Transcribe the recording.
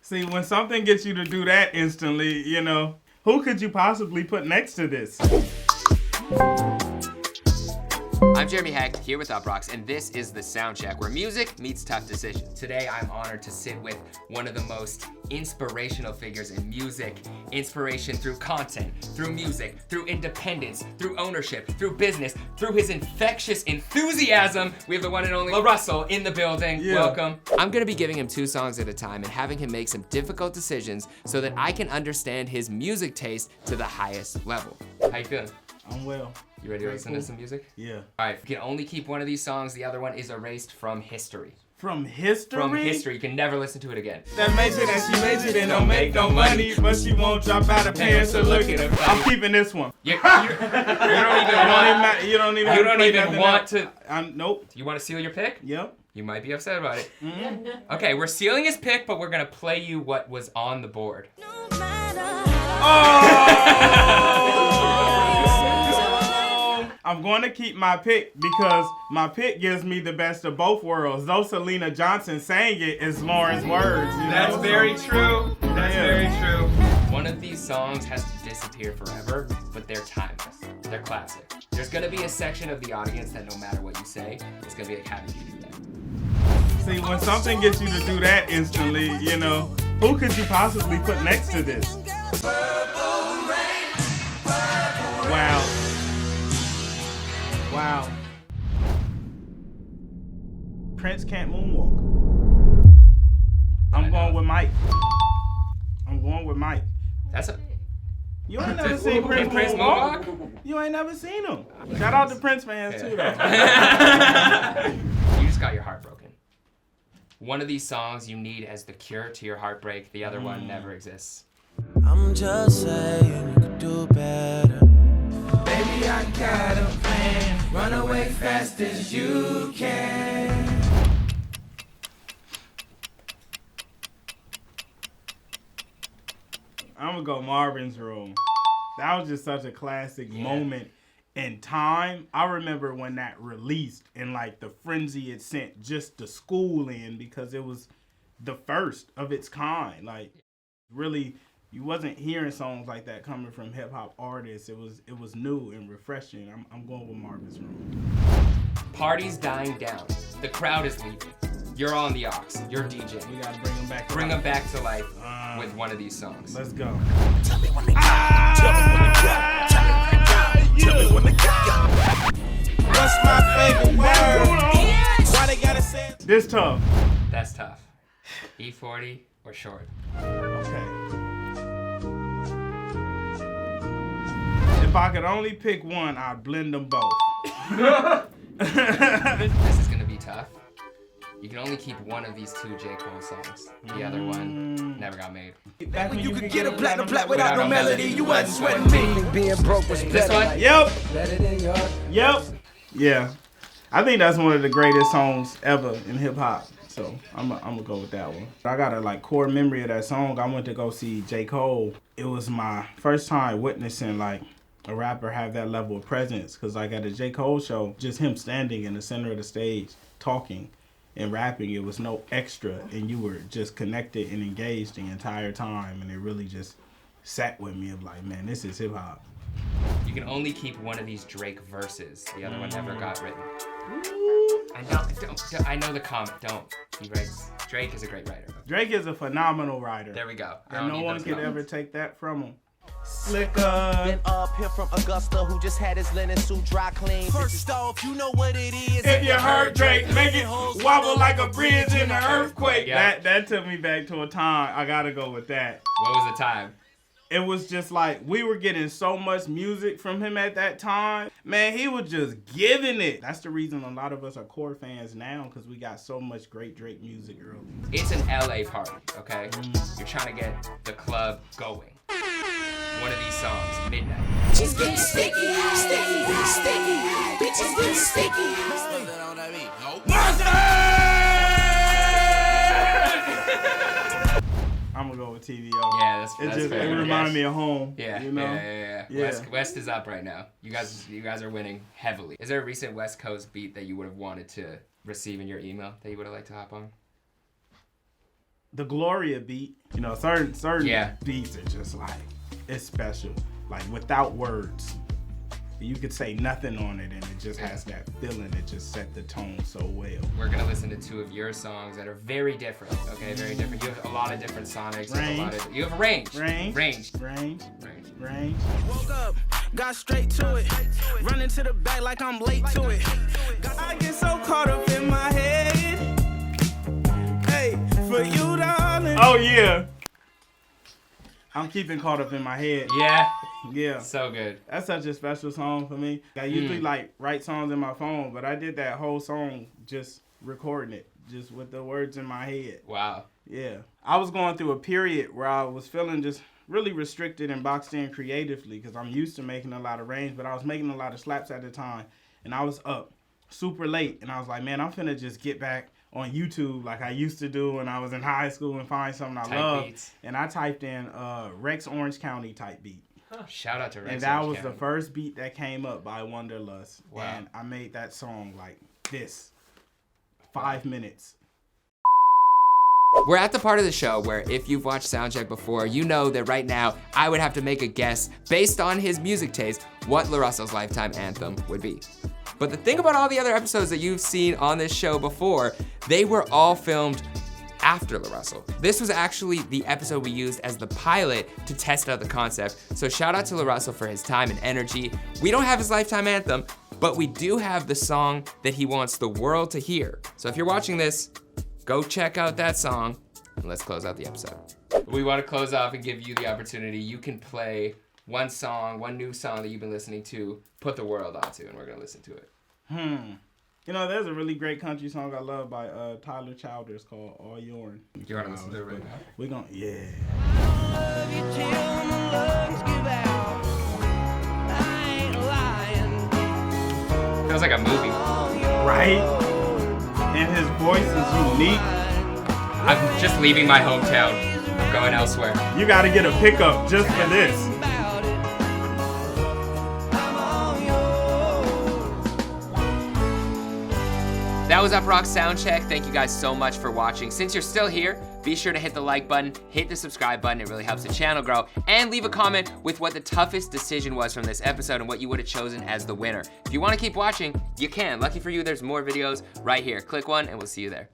See, when something gets you to do that instantly, you know, who could you possibly put next to this? I'm Jeremy Heck, here with UPROXX, and this is the Sound Check, where music meets tough decisions. Today, I'm honored to sit with one of the most inspirational figures in music. Inspiration through content, through music, through independence, through ownership, through business, through his infectious enthusiasm. We have the one and only LaRussell in the building. Yeah. Welcome. I'm gonna be giving him 2 songs at a time and having him make some difficult decisions so that I can understand his music taste to the highest level. How you feeling? I'm well. You ready to listen to some music? Yeah. All right, you can only keep one of these songs. The other one is erased from history. From history? From history. You can never listen to it again. That major that she majored in don't make no money, but she won't drop out of pants to look at her. I'm keeping this one. You don't even want to. Nope. You want to seal your pick? Yep. You might be upset about it. Mm-hmm. Okay, we're sealing his pick, but we're gonna play you what was on the board. I'm going to keep my pick because my pick gives me the best of both worlds. Though Selena Johnson sang it, it's Lauryn's words. You know? That's very true. That's very true. One of these songs has to disappear forever, but they're timeless. They're classic. There's going to be a section of the audience that no matter what you say, it's going to be like, how did you do that? See, when something gets you to do that instantly, you know, who could you possibly put next to this? Wow. Wow. Prince can't moonwalk. I'm going with Mike. That's a... You ain't never seen Prince moonwalk? You ain't never seen him. Shout out to Prince fans too, though. You just got your heart broken. One of these songs you need as the cure to your heartbreak. The other one never exists. I'm just saying you could do better. Baby, I got a plan. Run away fast as you can. I'm gonna go Marvin's Room. That was just such a classic moment in time. I remember when that released and like the frenzy it sent just the school in because it was the first of its kind. Like really, you wasn't hearing songs like that coming from hip hop artists. It was new and refreshing. I'm going with Marvin's Room. Party's dying down. The crowd is leaving. You're on the aux. You're DJing. We gotta bring them back. Bring them back to life with one of these songs. Let's go. Tell me when they got. Tell me when they got. Tell me when they got. Tell me when they got. What's my favorite word? Why they gotta say it? This tough. That's tough. E-40 or Short? Okay. If I could only pick one, I'd blend them both. This is gonna be tough. You can only keep one of these 2 J. Cole songs. The other one never got made. Back when you could get a platinum plat without no melody, you wasn't sweating me. Being broke was This one? Yep. better than yours. Yep. Yeah. I think that's one of the greatest songs ever in hip hop. So I'm gonna go with that one. I got a like core memory of that song. I went to go see J. Cole. It was my first time witnessing like a rapper have that level of presence. Cause like at a J. Cole show, just him standing in the center of the stage talking and rapping, it was no extra, and you were just connected and engaged the entire time, and it really just sat with me of like, man, this is hip hop. You can only keep one of these Drake verses. The other one never got written. I know the comment. Don't. He writes. Drake is a great writer. Drake is a phenomenal writer. There we go. And no one could ever take that from him. Slicker. Been up here from Augusta, who just had his linen suit dry clean. First off, you know what it is. If you heard Drake, make it wobble like a bridge in an earthquake. Yeah. That took me back to a time. I gotta go with that. What was the time? It was just like, we were getting so much music from him at that time. Man, he was just giving it. That's the reason a lot of us are core fans now, because we got so much great Drake music early. It's an LA party, okay? You're trying to get the club going. One of these songs, Midnight. Bitches getting sticky, sticky, sticky. Bitches getting sticky. I'm gonna go with TVO. Yeah, that's fair. It reminded me of home. Yeah, you know? Yeah. West is up right now. You guys are winning heavily. Is there a recent West Coast beat that you would have wanted to receive in your email that you would have liked to hop on? the Gloria beat. You know, certain beats are just like, it's special. Like without words. You could say nothing on it and it just has that feeling. It just set the tone so well. We're gonna listen to 2 of your songs that are very different, okay? Very different. You have a lot of different sonics. You have a range. Range. Woke up, got straight to it. Running to the back like I'm late to it. I get so caught up in my head. Hey, for you, darling. Oh, yeah. I'm keeping caught up in my head. Yeah. So good. That's such a special song for me. I usually like write songs in my phone, but I did that whole song just recording it, just with the words in my head. Wow. Yeah. I was going through a period where I was feeling just really restricted and boxed in creatively because I'm used to making a lot of range, but I was making a lot of slaps at the time. And I was up super late, and I was like, man, I'm finna just get back on YouTube like I used to do when I was in high school and find something I love. Beats. And I typed in Rex Orange County type beat. Shout out to Rex. And that Orange was County. the first beat that came up by Wanderlust. Wow. And I made that song like this. 5 minutes. We're at the part of the show where if you've watched Soundcheck before, you know that right now I would have to make a guess based on his music taste what LaRussell's lifetime anthem would be. But the thing about all the other episodes that you've seen on this show before, they were all filmed after LaRussell. This was actually the episode we used as the pilot to test out the concept. So shout out to LaRussell for his time and energy. We don't have his lifetime anthem, but we do have the song that he wants the world to hear. So if you're watching this, go check out that song and let's close out the episode. We want to close off and give you the opportunity. You can play one song, one new song that you've been listening to, put the world onto, and we're gonna listen to it. You know, there's a really great country song I love by Tyler Childers called All Yourn. You wanna listen to it right now? We're gonna, Love you till my lungs give out. I ain't lying. Feels like a movie. right? And his voice is unique. I'm just leaving my hometown, going elsewhere. You gotta get a pickup just for this. That was UPROXX Soundcheck. Thank you guys so much for watching. Since you're still here, be sure to hit the like button, hit the subscribe button. It really helps the channel grow. And leave a comment with what the toughest decision was from this episode and what you would have chosen as the winner. If you want to keep watching, you can. Lucky for you, there's more videos right here. Click one and we'll see you there.